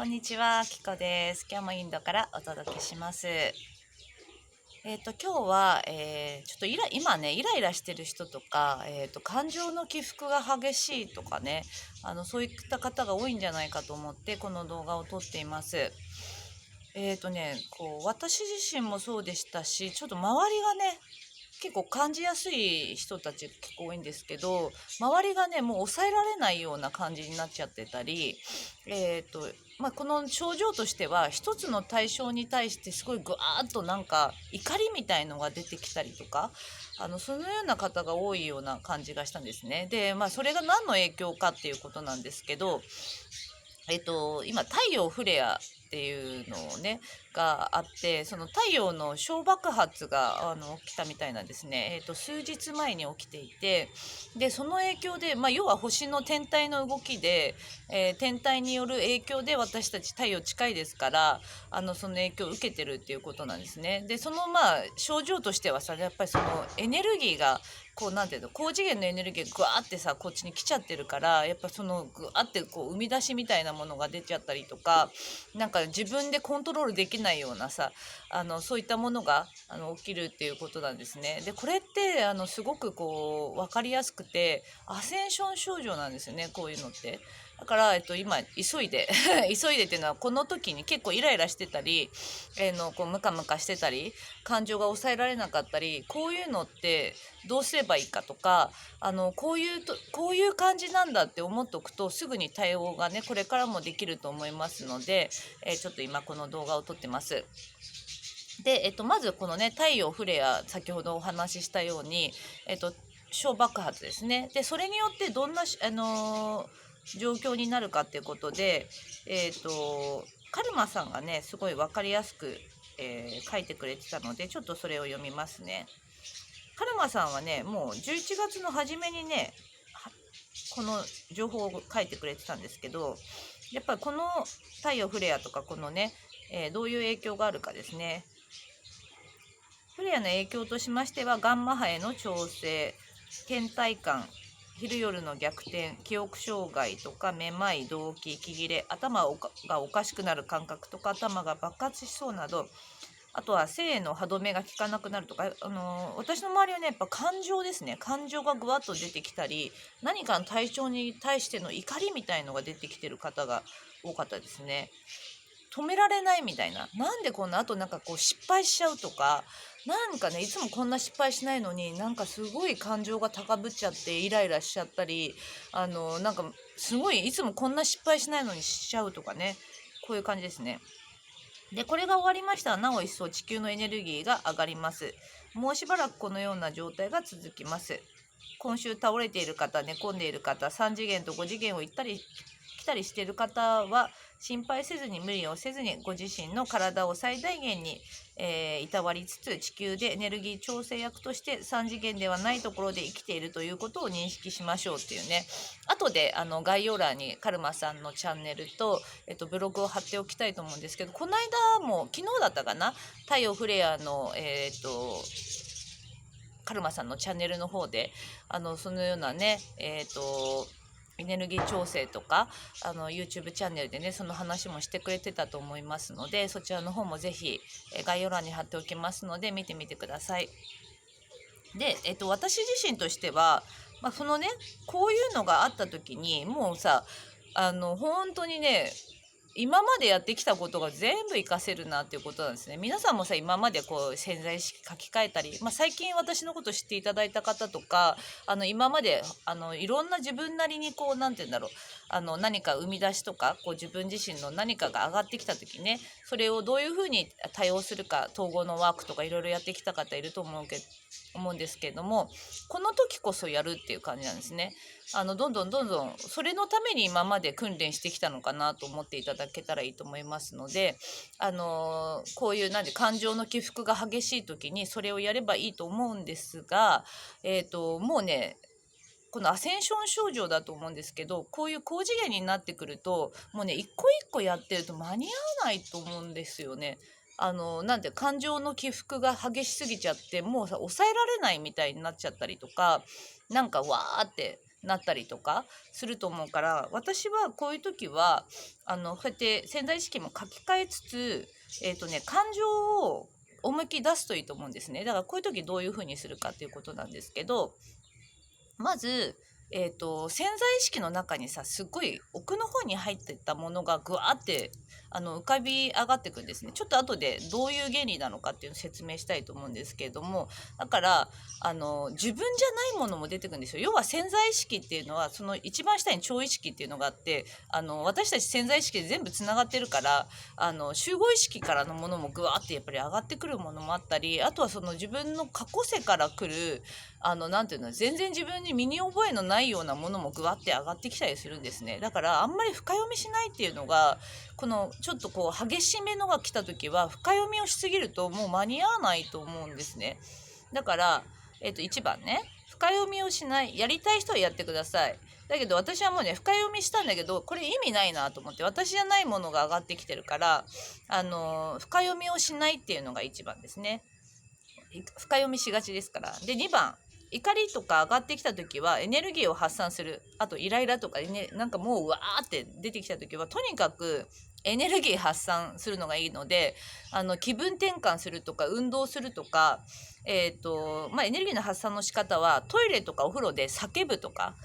こんにちは、きこです。今日もインドからお届けします。今日は、ちょっと今ね、イライラしてる人とか、感情の起伏が激しいとかね、そういった方が多いんじゃないかと思って、この動画を撮っています。私自身もそうでしたし、ちょっと周りがね、結構感じやすい人たち結構多いんですけど、周りがねもう抑えられないような感じになっちゃってたり、この症状としては一つの対象に対してすごいグワーッとなんか怒りみたいのが出てきたりとか、そのような方が多いような感じがしたんですね。で、それが何の影響かっていうことなんですけど、今太陽フレアっていうのをねがあって、その太陽の小爆発が起きたみたいなんですね。数日前に起きていて、でその影響で、要は星の天体の動きで、天体による影響で私たち太陽近いですから、その影響を受けてるっていうことなんですね。でその症状としてはさ、やっぱりそのエネルギーがこうなんていうの、高次元のエネルギーがグワーってさこっちに来ちゃってるから、やっぱそのグワーってこう生み出しみたいなものが出ちゃったりとか、なんか自分でコントロールできないようなさ、そういったものが起きるっていうことなんですね。でこれってすごくこう分かりやすくて、アセンション症状なんですよね、こういうのって。だから、今急いで急いでっていうのは、この時に結構イライラしてたり、こうムカムカしてたり、感情が抑えられなかったり、こういうのってどうすればいいかとか、こういう感じなんだって思っておくと、すぐに対応がねこれからもできると思いますので、ちょっと今この動画を撮ってます。で、まずこのね太陽フレア、先ほどお話ししたように、小爆発ですね。でそれによってどんな状況になるかっていうことで、カルマさんがねすごい分かりやすく、書いてくれてたので、ちょっとそれを読みますね。カルマさんはねもう11月の初めにねこの情報を書いてくれてたんですけど、やっぱりこの太陽フレアとかこのね、どういう影響があるかですね。フレアの影響としましては、ガンマ波への調整、倦怠感、昼夜の逆転、記憶障害とか、めまい、動悸、息切れ、頭がおかしくなる感覚とか、頭が爆発しそうなど、あとは性の歯止めが効かなくなるとか、私の周りはねやっぱ感情ですね、感情がぐわっと出てきたり、何かの対象に対しての怒りみたいのが出てきてる方が多かったですね。止められないみたいな、なんでこんな、あとなんかこう失敗しちゃうとか、なんかねいつもこんな失敗しないのに、なんかすごい感情が高ぶっちゃってイライラしちゃったり、なんかすごいいつもこんな失敗しないのにしちゃうとかね、こういう感じですね。でこれが終わりましたら、なお一層地球のエネルギーが上がります。もうしばらくこのような状態が続きます。今週倒れている方、寝込んでいる方、3次元と5次元を行ったり来たりしている方は、心配せずに無理をせずに、ご自身の体を最大限に、いたわりつつ、地球でエネルギー調整役として3次元ではないところで生きているということを認識しましょうっていうね。後で概要欄にカルマさんのチャンネルと、ブログを貼っておきたいと思うんですけど、この間も昨日だったかな、太陽フレアのカルマさんのチャンネルの方でそのようなねエネルギー調整とかYouTube チャンネルでねその話もしてくれてたと思いますので、そちらの方もぜひ概要欄に貼っておきますので見てみてください。で、私自身としては、そのねこういうのがあった時にもうさ本当にね今までやってきたことが全部活かせるなっていうことなんですね。皆さんもさ今までこう潜在意識書き換えたり、最近私のこと知っていただいた方とか今までいろんな自分なりにこうなんて言うんだろう何か生み出しとかこう自分自身の何かが上がってきた時ね、それをどういうふうに対応するか、統合のワークとかいろいろやってきた方いると思うんですけれども、この時こそやるっていう感じなんですね。どんどんどんどんそれのために今まで訓練してきたのかなと思っていただけたらいいと思いますので、こういう感情の起伏が激しい時にそれをやればいいと思うんですが、もうねこのアセンション症状だと思うんですけど、こういう高次元になってくるともうね一個一個やってると間に合わないと思うんですよね。なんて感情の起伏が激しすぎちゃってもうさ抑えられないみたいになっちゃったりとか、なんかわーってなったりとかすると思うから、私はこういう時はこうやって潜在意識も書き換えつつ、感情を思いっきり出すといいと思うんですね。だからこういう時どういうふうにするかっていうことなんですけど、まず、潜在意識の中にさ、すっごい奥の方に入ってったものがぐわーって浮かび上がってくんですね。ちょっと後でどういう原理なのかっていうのを説明したいと思うんですけれども、だから自分じゃないものも出てくるんですよ。要は潜在意識っていうのはその一番下に超意識っていうのがあって、私たち潜在意識で全部つながってるから、集合意識からのものもぐわーってやっぱり上がってくるものもあったり、あとはその自分の過去世から来るなんていうの、全然自分に身に覚えのないようなものもぐわって上がってきたりするんですね。だからあんまり深読みしないっていうのが、このちょっとこう激しめのが来た時は深読みをしすぎるともう間に合わないと思うんですね。だから1番ね、深読みをしない。やりたい人はやってください。だけど私はもうね、深読みしたんだけどこれ意味ないなと思って、私じゃないものが上がってきてるから、深読みをしないっていうのが1番ですね。深読みしがちですから。で2番、怒りとか上がってきた時はエネルギーを発散する。あとイライラとか、ね、なんかもううわーって出てきた時はとにかくエネルギー発散するのがいいので、気分転換するとか運動するとか、エネルギーの発散の仕方はトイレとかお風呂で叫ぶとか、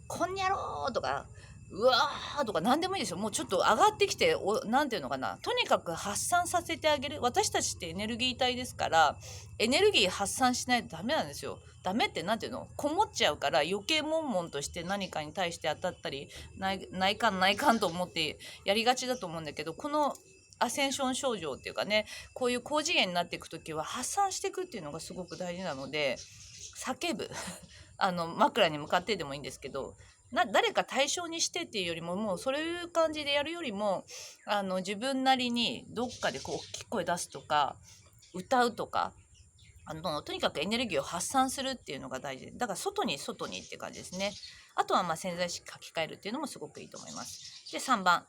こんにゃろーとか、うわーとか何でもいいですよ。もうちょっと上がってきて、なんていうのかな。とにかく発散させてあげる。私たちってエネルギー体ですから、エネルギー発散しないとダメなんですよ。ダメってなんていうの、こもっちゃうから余計悶々として何かに対して当たったり、内観と思ってやりがちだと思うんだけど、このアセンション症状っていうかね、こういう高次元になっていくときは発散していくっていうのがすごく大事なので、叫ぶ。枕に向かってでもいいんですけど、誰か対象にしてっていうよりも、もうそういう感じでやるよりも、自分なりにどっかでこう大きい声出すとか歌うとか、とにかくエネルギーを発散するっていうのが大事で、だから外にって感じですね。あとは潜在意識書き換えるっていうのもすごくいいと思います。で3番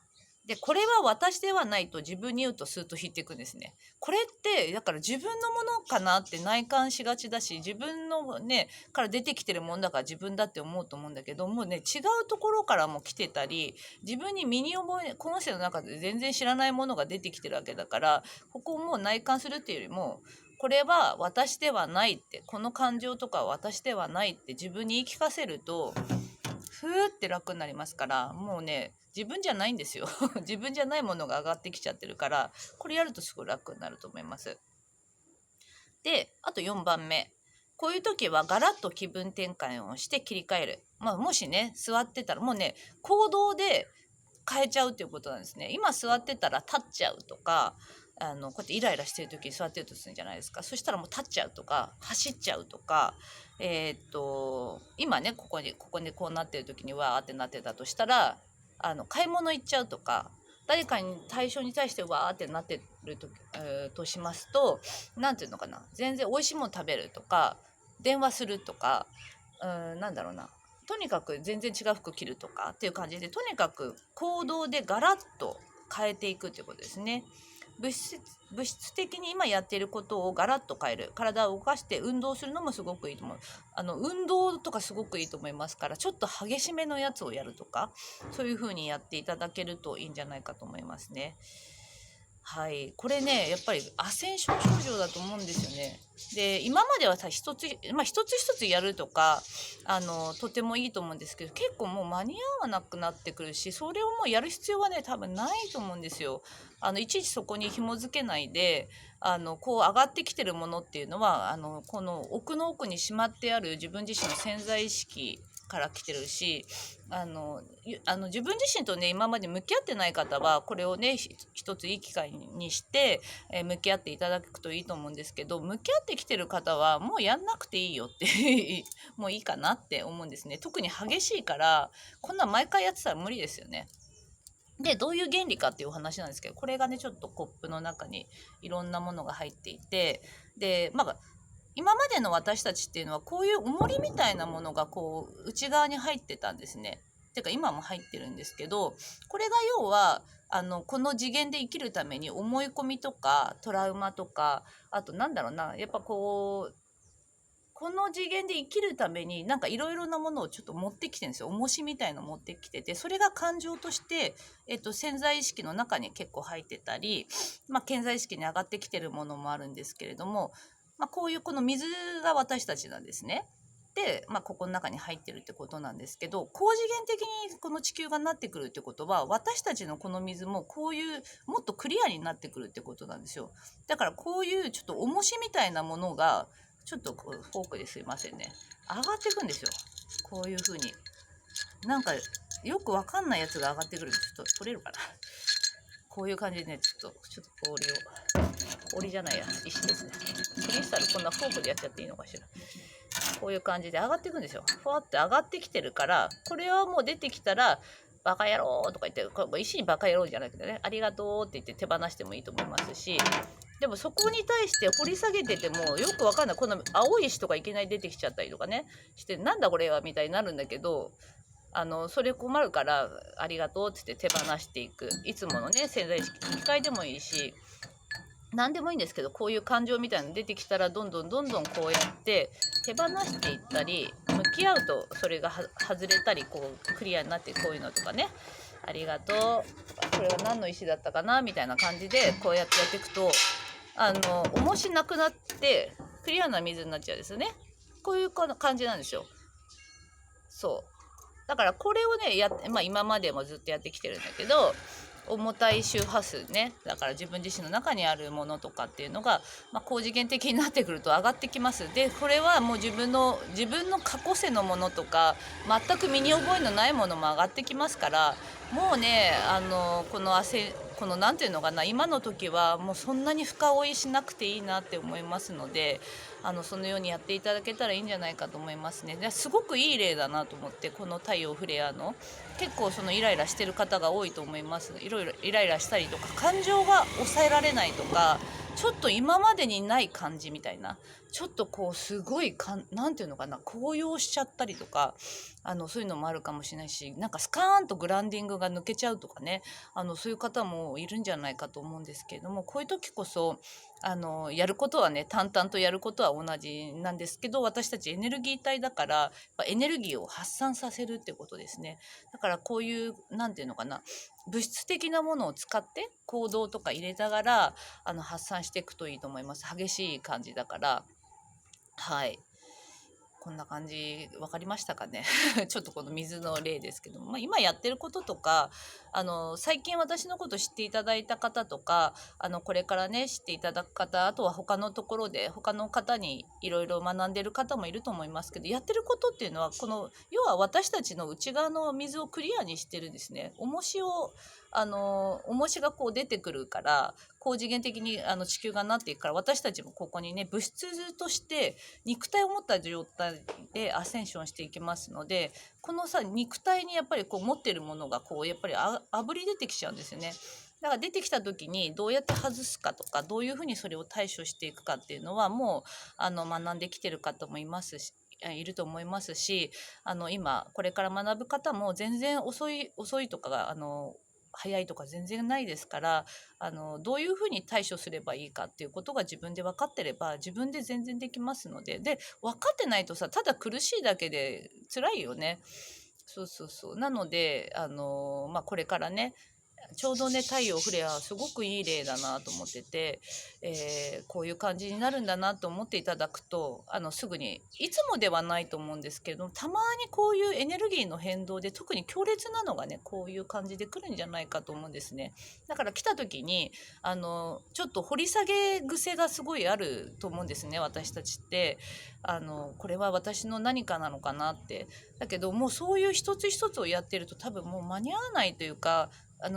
で、これは私ではないと自分に言うとスーッと引いていくんですね。これってだから自分のものかなって内観しがちだし、自分のねから出てきてるもんだから自分だって思うと思うんだけどもね、違うところからも来てたり、自分に身に覚え、今世の中で全然知らないものが出てきてるわけだから、ここをもう内観するっていうよりも、これは私ではないって、この感情とかは私ではないって自分に言い聞かせると、ふーって楽になりますから、もうね、自分じゃないんですよ。自分じゃないものが上がってきちゃってるから、これやるとすごい楽になると思います。で、あと4番目。こういう時はガラッと気分転換をして切り替える。もしね、座ってたらもうね、行動で変えちゃうっていうことなんですね。今座ってたら立っちゃうとか、こうやってイライラしてる時に座ってるとするんじゃないですか。そしたらもう立っちゃうとか走っちゃうとか、今ねここにこうなってる時にわーってなってたとしたら、買い物行っちゃうとか、誰かに対象に対してわーってなってるとしますと、何ていうのかな、全然美味しいもの食べるとか電話するとか、なんだろうな、とにかく全然違う服着るとかっていう感じで、とにかく行動でガラッと変えていくっていうことですね。物質的に今やっていることをガラッと変える、体を動かして運動するのもすごくいいと思う。運動とかすごくいいと思いますから、ちょっと激しめのやつをやるとか、そういう風にやっていただけるといいんじゃないかと思いますね。はい、これねやっぱりアセンション症状だと思うんですよね。で今まではさ、一つ一つやるとかとてもいいと思うんですけど、結構もう間に合わなくなってくるし、それをもうやる必要はね多分ないと思うんですよ。いちいちそこに紐付けないで、こう上がってきてるものっていうのはこの奥の奥にしまってある自分自身の潜在意識から来てるし、自分自身とね今まで向き合ってない方はこれをね一ついい機会にして、向き合っていただくといいと思うんですけど、向き合ってきてる方はもうやんなくていいよってもういいかなって思うんですね。特に激しいからこんな毎回やってたら無理ですよね。でどういう原理かっていうお話なんですけど、これがねちょっとコップの中にいろんなものが入っていて、で今までの私たちっていうのはこういう重りみたいなものがこう内側に入ってたんですね。てか今も入ってるんですけど、これが要はこの次元で生きるために思い込みとかトラウマとか、あとなんだろうな、やっぱこうこの次元で生きるためになんかいろいろなものをちょっと持ってきてるんですよ。重しみたいの持ってきてて、それが感情として、潜在意識の中に結構入ってたり、潜在意識に上がってきてるものもあるんですけれども、こういうこの水が私たちなんですね。で、ここの中に入ってるってことなんですけど、高次元的にこの地球がなってくるってことは、私たちのこの水もこういうもっとクリアになってくるってことなんですよ。だからこういうちょっと重しみたいなものがちょっとこうフォークですいませんね、上がっていくんですよ。こういう風になんかよくわかんないやつが上がってくるんです。ちょっと取れるかな。こういう感じでね、ちょっと氷じゃないや、石ですね。クリスタルこんなフォークでやっちゃっていいのかしら。こういう感じで上がっていくんですよ。ふわって上がってきてるから、これはもう出てきたらバカ野郎とか言って、これ石にバカ野郎じゃなくてね、ありがとうって言って手放してもいいと思いますし、でもそこに対して掘り下げててもよくわかんない。この青い石とかいきなり出てきちゃったりとかねして、なんだこれはみたいになるんだけど、それ困るからありがとうって言って手放していく。いつものね、潜在意識、機械でもいいし、何でもいいんですけど、こういう感情みたいなの出てきたらどんどんこうやって手放していったり、向き合うとそれが外れたりこうクリアになって、こういうのとかね、ありがとう、これは何の石だったかなみたいな感じでこうやってやっていくと、重しなくなってクリアな水になっちゃうんですよね。こういう感じなんですよ。そうだからこれをね今までもずっとやってきてるんだけど、重たい周波数ね、だから自分自身の中にあるものとかっていうのが、高次元的になってくると上がってきます。でこれはもう自分の過去世のものとか全く身に覚えのないものも上がってきますから、もうねこのなんていうのかな、今の時はもうそんなに深追いしなくていいなって思いますので、そのようにやっていただけたらいいんじゃないかと思いますね。ですごくいい例だなと思って、この太陽フレアの結構そのイライラしてる方が多いと思います。いろいろイライラしたりとか、感情が抑えられないとか、ちょっと今までにない感じみたいな、ちょっとこうすごいなんていうのかな、高揚しちゃったりとか、そういうのもあるかもしれないし、なんかスカーンとグランディングが抜けちゃうとかね、そういう方もいるんじゃないかと思うんですけれども、こういう時こそやることはね、淡々とやることは同じなんですけど、私たちエネルギー体だから、エネルギーを発散させるってことですね。だからこういうなんていうのかな、物質的なものを使って行動とか入れながら発散していくといいと思います。激しい感じだから。はい、こんな感じ分かりましたかね。ちょっとこの水の例ですけども、今やってることとか、最近私のこと知っていただいた方とか、これからね知っていただく方、あとは他のところで他の方にいろいろ学んでる方もいると思いますけど、やってることっていうのは要は私たちの内側の水をクリアにしてるんですね。重しがこう出てくるから、高次元的に地球がなっていくから、私たちもここにね物質として肉体を持った状態でアセンションしていきますので、この肉体にやっぱりこう持ってるものがこうやっぱりあぶり出てきちゃうんですよね。だから出てきた時にどうやって外すかとか、どういうふうにそれを対処していくかっていうのはもう学んできてる方もいますし、いると思いますし、今これから学ぶ方も全然遅いとか早いとか全然ないですから、どういうふうに対処すればいいかっていうことが自分で分かってれば自分で全然できますので、分かってないとただ苦しいだけで辛いよね。そうなのでこれからね、ちょうどね太陽フレアはすごくいい例だなと思ってて、こういう感じになるんだなと思っていただくと、すぐに、いつもではないと思うんですけれども、たまにこういうエネルギーの変動で特に強烈なのがねこういう感じで来るんじゃないかと思うんですね。だから来た時にちょっと掘り下げ癖がすごいあると思うんですね、私たちって。これは私の何かなのかなって。だけどもうそういう一つ一つをやってると多分もう間に合わないというか、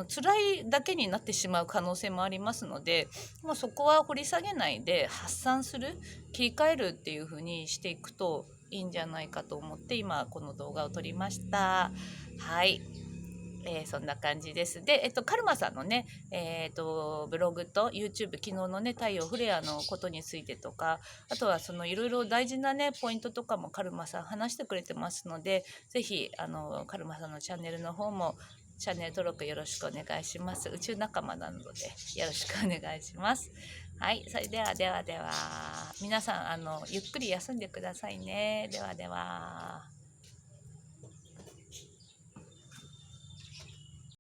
辛いだけになってしまう可能性もありますので、もうそこは掘り下げないで発散する、切り替えるっていう風にしていくといいんじゃないかと思って今この動画を撮りました。はい、そんな感じです。で、カルマさんのね、ブログと YouTube、昨日のね太陽フレアのことについてとか、あとはそのいろいろ大事なねポイントとかもカルマさん話してくれてますので、ぜひカルマさんのチャンネルの方もチャンネル登録よろしくお願いします。宇宙仲間なのでよろしくお願いします。はい、それではではでは、皆さんゆっくり休んでくださいね。ではでは。